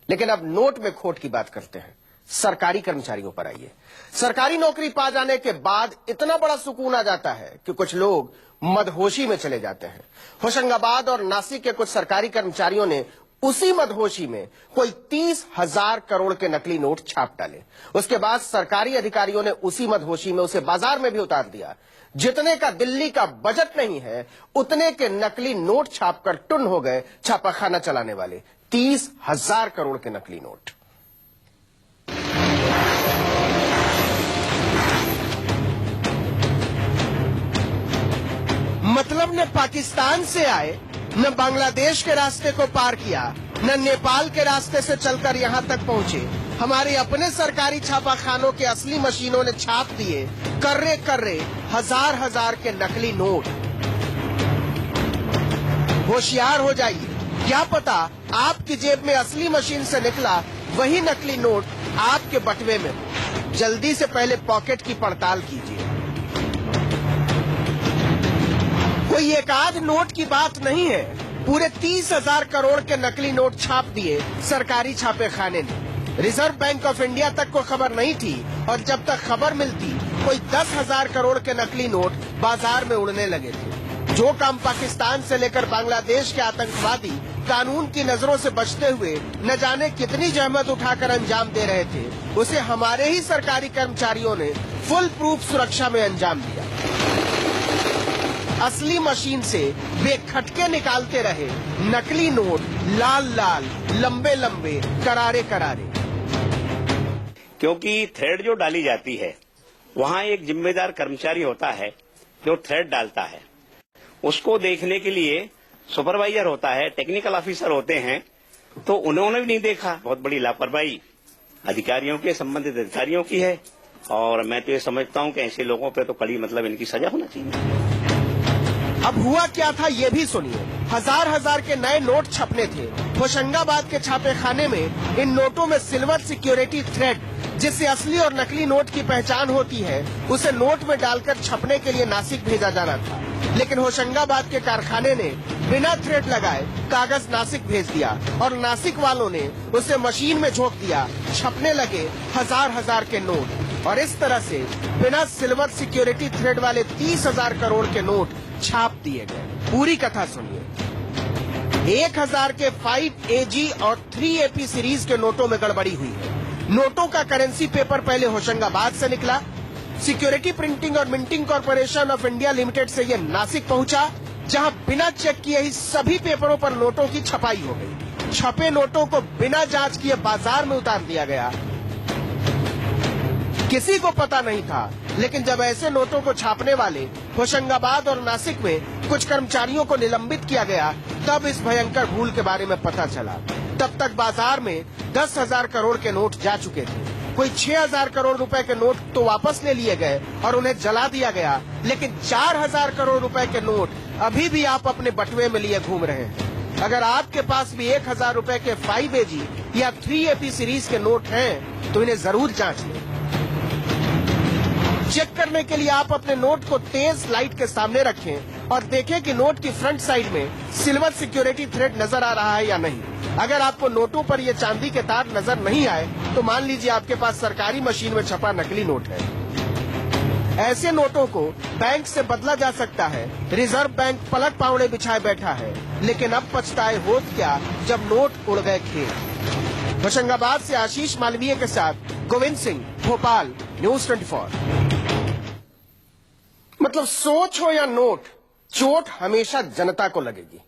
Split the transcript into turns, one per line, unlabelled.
लेकिन अब नोट में खोट की बात करते हैं। सरकारी कर्मचारियों पर आइए। सरकारी नौकरी पा जाने के बाद इतना बड़ा सुकून आ जाता है कि कुछ लोग मदहोशी में चले जाते हैं। होशंगाबाद और नासिक के कुछ सरकारी कर्मचारियों ने उसी मदहोशी में कोई 30,000 करोड़ के नकली नोट छाप डाले। उसके बाद सरकारी अधिकारियों ने उसी मदहोशी में उसे बाजार में भी उतार दिया। जितने का दिल्ली का बजट नहीं है, उतने के नकली नोट छापकर टुन हो गए छापाखाना चलाने वाले। 30,000 करोड़ के नकली नोट। मतलब न पाकिस्तान से आए, न बांग्लादेश के रास्ते को पार किया, न नेपाल के रास्ते से चलकर यहां तक पहुंचे। हमारे अपने सरकारी छापाखानों के असली मशीनों ने छाप दिए कर्रे कर्रे हजार के नकली नोट। होशियार हो जाइए, क्या पता आपकी जेब में असली मशीन से निकला वही नकली नोट आपके बटवे में। जल्दी से पहले पॉकेट की पड़ताल कीजिए। कोई एक आध नोट की बात नहीं है, पूरे 30,000 करोड़ के नकली नोट छाप दिए सरकारी छापेखाने ने। रिजर्व बैंक ऑफ इंडिया तक को खबर नहीं थी, और जब तक खबर मिलती कोई 10,000 करोड़ के नकली नोट बाजार में उड़ने लगे थे। जो काम पाकिस्तान से लेकर बांग्लादेश के आतंकवादी कानून की नजरों से बचते हुए न जाने कितनी जहमत उठाकर अंजाम दे रहे थे, उसे हमारे ही सरकारी कर्मचारियों ने फुल प्रूफ सुरक्षा में अंजाम दिया। असली मशीन से वे खटके निकालते रहे नकली नोट, लाल लाल, लंबे लंबे, करारे करारे।
क्योंकि थ्रेड जो डाली जाती है वहाँ एक जिम्मेदार कर्मचारी होता है जो थ्रेड डालता है। उसको देखने के लिए सुपरवाइजर होता है, टेक्निकल ऑफिसर होते हैं, तो उन्होंने भी नहीं देखा। बहुत बड़ी लापरवाही अधिकारियों के, संबंधित अधिकारियों की है, और मैं तो ये समझता हूँ कि ऐसे लोगों पे तो कड़ी मतलब इनकी सजा होना चाहिए।
अब हुआ क्या था ये भी सुनिए। हजार के नए नोट छपने थे। होशंगाबाद के छापेखाने में इन नोटों में सिल्वर सिक्योरिटी थ्रेड, जिससे असली और नकली नोट की पहचान होती है, उसे नोट में डालकर छपने के लिए नासिक भेजा जाना था। लेकिन होशंगाबाद के कारखाने ने बिना थ्रेड लगाए कागज नासिक भेज दिया, और नासिक वालों ने उसे मशीन में झोंक दिया। छपने लगे हजार के नोट, और इस तरह से बिना सिल्वर सिक्योरिटी थ्रेड वाले 30,000 करोड़ के नोट छाप दिए गए। पूरी कथा सुनिए। 1,000 के 5AG और 3AP सीरीज के नोटों में गड़बड़ी हुई है। नोटों का करेंसी पेपर पहले होशंगाबाद से निकला, सिक्योरिटी प्रिंटिंग और minting corporation of India limited से यह नासिक पहुंचा, जहां बिना चेक किए ही सभी पेपरों पर नोटों की छपाई हो गई। छपे नोटों को बिना जांच किए बाजार में उतार दिया गया। किसी को पता नहीं था, लेकिन जब ऐसे नोटों को छापने वाले होशंगाबाद और नासिक में कुछ कर्मचारियों को निलंबित किया गया, तब इस भयंकर भूल के बारे में पता चला। तब तक बाजार में 10,000 करोड़ के नोट जा चुके थे। कोई 6,000 करोड़ रुपए के नोट तो वापस ले लिए गए और उन्हें जला दिया गया, लेकिन 4,000 करोड़ रुपए के नोट अभी भी आप अपने बटुए में लिए घूम रहे हैं। अगर आपके पास भी 1,000 रुपए के 5AG या 3AP सीरीज के नोट हैं, तो इन्हें जरूर जांच लें। चेक करने के लिए आप अपने नोट को तेज लाइट के सामने रखें और देखें कि नोट की फ्रंट साइड में सिल्वर सिक्योरिटी थ्रेड नजर आ रहा है या नहीं। अगर आपको नोटों पर ये चांदी के तार नजर नहीं आए, तो मान लीजिए आपके पास सरकारी मशीन में छपा नकली नोट है। ऐसे नोटों को बैंक से बदला जा सकता है। रिजर्व बैंक पलक पावड़े बिछाए बैठा है, लेकिन अब पछताए होत क्या जब नोट उड़ गए खेत। होशंगाबाद से आशीष मालवीय के साथ गोविंद सिंह, भोपाल, न्यूज 24। मतलब सोच हो या नोट, चोट हमेशा जनता को लगेगी।